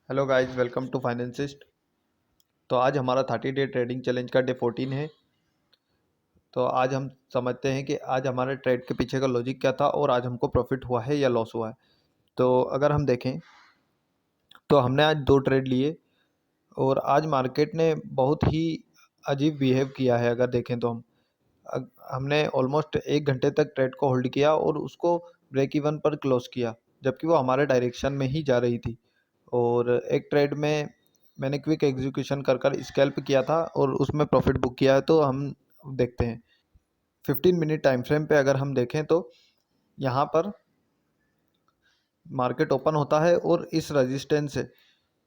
Hello guys, welcome to financist. तो आज हमारा 30 डे ट्रेडिंग चैलेंज का डे 14 है। तो आज हम समझते हैं कि आज हमारे ट्रेड के पीछे का लॉजिक क्या था और आज हमको प्रॉफिट हुआ है या लॉस हुआ है। तो अगर हम देखें तो हमने आज दो ट्रेड लिए और आज मार्केट ने बहुत ही अजीब बिहेव किया है। अगर देखें तो हमने ऑलमोस्ट 1 घंटे तक ट्रेड को होल्ड किया और उसको ब्रेक इवन पर क्लोज किया, जबकि वो हमारे डायरेक्शन में ही जा रही थी। और एक ट्रेड में मैंने क्विक एग्जीक्यूशन कर कर स्कैल्प किया था और उसमें प्रॉफिट बुक किया है। तो हम देखते हैं 15 मिनट टाइम फ्रेम पे। अगर हम देखें तो यहाँ पर मार्केट ओपन होता है और इस रेजिस्टेंस से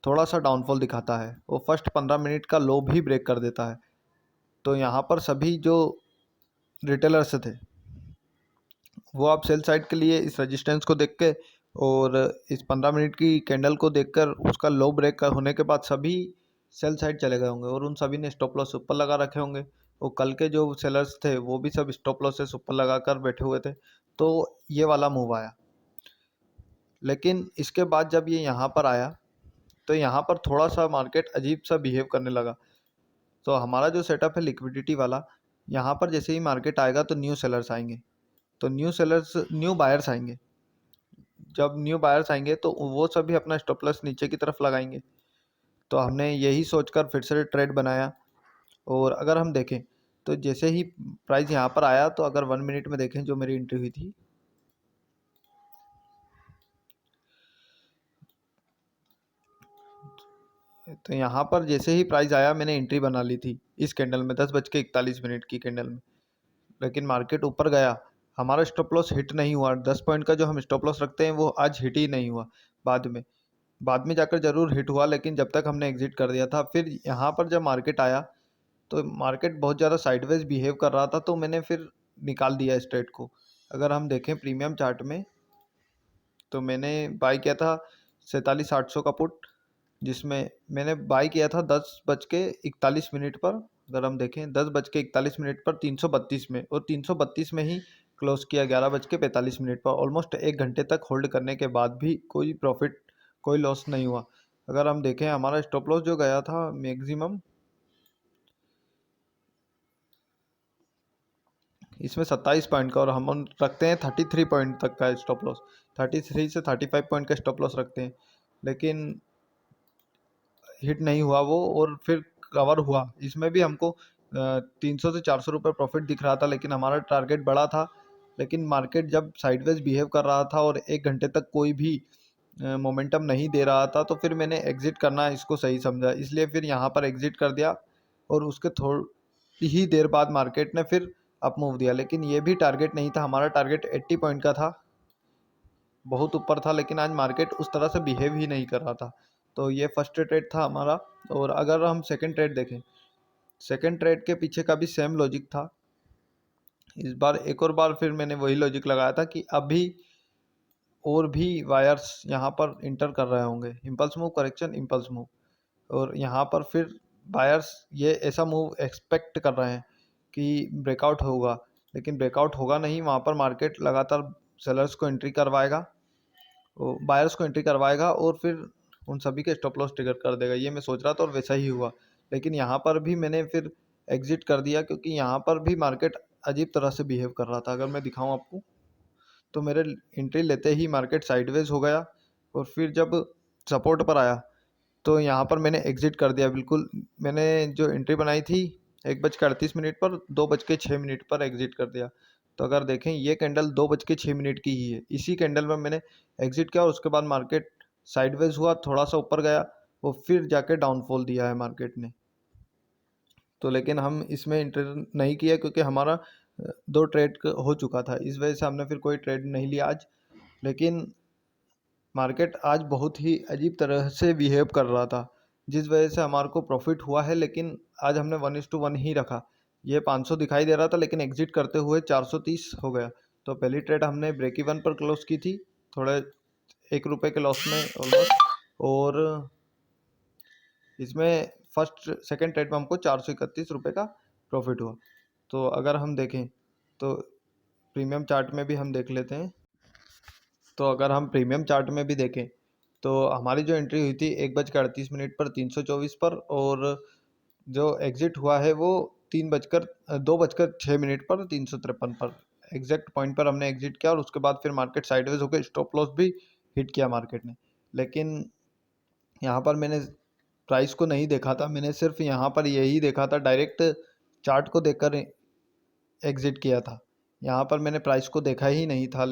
थोड़ा सा डाउनफॉल दिखाता है। वो फर्स्ट 15 मिनट का लो भी ब्रेक कर देता है। तो यहाँ पर सभी जो रिटेलर्स थे वो आप सेल साइड के लिए इस रेजिस्टेंस को देख के और इस 15 मिनट की कैंडल को देखकर उसका लो ब्रेक होने के बाद सभी सेल साइड चले गए होंगे और उन सभी ने स्टॉप लॉस ऊपर लगा रखे होंगे। वो कल के जो सेलर्स थे वो भी सब स्टॉप लॉसेस ऊपर लगा कर बैठे हुए थे। तो ये वाला मूव आया। लेकिन इसके बाद जब ये यहाँ पर आया तो यहाँ पर थोड़ा सा मार्केट अजीब सा बिहेव करने लगा। तो हमारा जो सेटअप है लिक्विडिटी वाला, यहाँ पर जैसे ही मार्केट आएगा तो न्यू सेलर्स आएंगे, तो न्यू बायर्स आएंगे। जब न्यू बायर्स आएंगे तो वो सभी अपना स्टॉप लॉस नीचे की तरफ लगाएंगे। तो हमने यही सोचकर फिर से ट्रेड बनाया। और अगर हम देखें तो जैसे ही प्राइस यहाँ पर आया तो अगर 1 मिनट में देखें जो मेरी एंट्री हुई थी, तो यहाँ पर जैसे ही प्राइस आया मैंने एंट्री बना ली थी इस कैंडल में 10:41 की कैंडल में। लेकिन मार्केट ऊपर गया, हमारा स्टॉप लॉस हिट नहीं हुआ। 10 पॉइंट का जो हम स्टॉप लॉस रखते हैं वो आज हिट ही नहीं हुआ। बाद में जाकर ज़रूर हिट हुआ, लेकिन जब तक हमने एग्जिट कर दिया था। फिर यहाँ पर जब मार्केट आया तो मार्केट बहुत ज़्यादा साइडवेज बिहेव कर रहा था, तो मैंने फिर निकाल दिया इस ट्रेड को। अगर हम देखें प्रीमियम चार्ट में तो मैंने बाई किया था 47,800 का पुट, जिसमें मैंने बाई किया था 10:41 पर। अगर हम देखें 10:41 पर 332 में, और 332 में ही क्लोज किया 11:45 पर। ऑलमोस्ट 1 घंटे तक होल्ड करने के बाद भी कोई प्रॉफिट कोई लॉस नहीं हुआ। अगर हम देखें हमारा स्टॉप लॉस जो गया था मैक्सिमम, इसमें 27 पॉइंट का, और हम रखते हैं 33 पॉइंट तक का स्टॉप लॉस। 33 से 35 पॉइंट का स्टॉप लॉस रखते हैं, लेकिन हिट नहीं हुआ वो। और फिर कवर हुआ, इसमें भी हमको 300 से 400 रुपये प्रॉफिट दिख रहा था, लेकिन हमारा टारगेट बड़ा था। लेकिन मार्केट जब साइडवेज बिहेव कर रहा था और 1 घंटे तक कोई भी मोमेंटम नहीं दे रहा था, तो फिर मैंने एग्जिट करना इसको सही समझा, इसलिए फिर यहाँ पर एग्जिट कर दिया। और उसके थोड़ी ही देर बाद मार्केट ने फिर अप मूव दिया, लेकिन ये भी टारगेट नहीं था। हमारा टारगेट 80 पॉइंट का था, बहुत ऊपर था, लेकिन आज मार्केट उस तरह से बिहेव ही नहीं कर रहा था। तो ये फर्स्ट ट्रेड था हमारा। और अगर हम सेकंड ट्रेड देखें, सेकंड ट्रेड के पीछे का भी सेम लॉजिक था। इस बार एक और बार फिर मैंने वही लॉजिक लगाया था कि अभी और भी वायर्स यहाँ पर इंटर कर रहे होंगे, impulse move correction impulse move. और यहाँ पर फिर बायर्स ये ऐसा मूव एक्सपेक्ट कर रहे हैं कि ब्रेकआउट होगा, लेकिन ब्रेकआउट होगा नहीं। वहाँ पर मार्केट लगातार सेलर्स को एंट्री करवाएगा, बायर्स को एंट्री करवाएगा और फिर उन सभी के स्टॉप लॉस ट्रिगर कर देगा। ये मैं सोच रहा था और वैसा ही हुआ। लेकिन यहाँ पर भी मैंने फिर एग्जिट कर दिया, क्योंकि यहाँ पर भी मार्केट अजीब तरह से बिहेव कर रहा था। अगर मैं दिखाऊं आपको तो मेरे एंट्री लेते ही मार्केट साइडवेज हो गया, और फिर जब सपोर्ट पर आया तो यहाँ पर मैंने एग्जिट कर दिया बिल्कुल। मैंने जो एंट्री बनाई थी 1:38 पर, 2:06 पर एग्जिट कर दिया। तो अगर देखें ये कैंडल 2:06 की ही है, इसी कैंडल में मैंने एग्जिट किया। और उसके बाद मार्केट साइडवेज हुआ, थोड़ा सा ऊपर गया, वो फिर जाके डाउनफॉल दिया है मार्केट ने। तो लेकिन हम इसमें इंटर नहीं किया, क्योंकि हमारा दो ट्रेड हो चुका था, इस वजह से हमने फिर कोई ट्रेड नहीं लिया आज। लेकिन मार्केट आज बहुत ही अजीब तरह से बिहेव कर रहा था, जिस वजह से हमारे को प्रॉफिट हुआ है। लेकिन आज हमने 1:1 ही रखा। ये 500 दिखाई दे रहा था, लेकिन एग्जिट करते हुए 430 हो गया। तो पहली ट्रेड हमने ब्रेक इवन पर क्लोज की थी, थोड़े 1 रुपये के लॉस में ऑलमोस्ट। और इसमें फर्स्ट सेकंड ट्रेड में हमको 431 रुपये का प्रॉफिट हुआ। तो अगर हम देखें तो प्रीमियम चार्ट में भी हम देख लेते हैं। तो अगर हम प्रीमियम चार्ट में भी देखें तो हमारी जो एंट्री हुई थी 1:38 पर 324 पर, और जो एग्जिट हुआ है वो 2:06 पर 353 पर। एग्जैक्ट पॉइंट पर हमने एग्जिट किया और उसके बाद फिर मार्केट साइडवेज होकर स्टॉप लॉस भी हिट किया मार्केट ने। लेकिन यहाँ पर मैंने प्राइस को नहीं देखा था, मैंने सिर्फ यहाँ पर यही देखा था, डायरेक्ट चार्ट को देखकर एग्जिट किया था। यहाँ पर मैंने प्राइस को देखा ही नहीं था।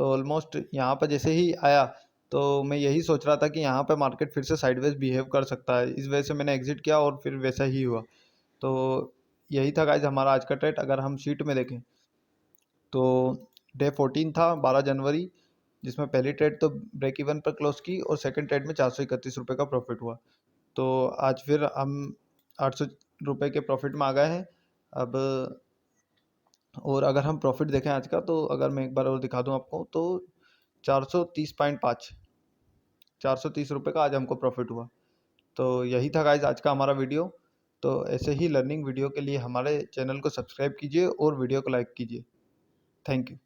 ऑलमोस्ट यहाँ पर जैसे ही आया तो मैं यही सोच रहा था कि यहाँ पे मार्केट फिर से साइडवेज बिहेव कर सकता है, इस वजह से मैंने एग्जिट किया और फिर वैसा ही हुआ। तो यही था गाइज हमारा आज का ट्रेड। अगर हम शीट में देखें तो डे 14 था 12 जनवरी, जिसमें पहली ट्रेड तो ब्रेक इवन पर क्लोज की और सेकंड ट्रेड में 431 रुपये का प्रॉफिट हुआ। तो आज फिर हम 800 रुपये के प्रॉफिट में आ गए हैं अब। और अगर हम प्रॉफिट देखें आज का, तो अगर मैं एक बार और दिखा दूं आपको, तो 430.5 430 रुपये का आज हमको प्रॉफिट हुआ। तो यही था गाइज आज का हमारा वीडियो। तो ऐसे ही लर्निंग वीडियो के लिए हमारे चैनल को सब्सक्राइब कीजिए और वीडियो को लाइक कीजिए। Thank you.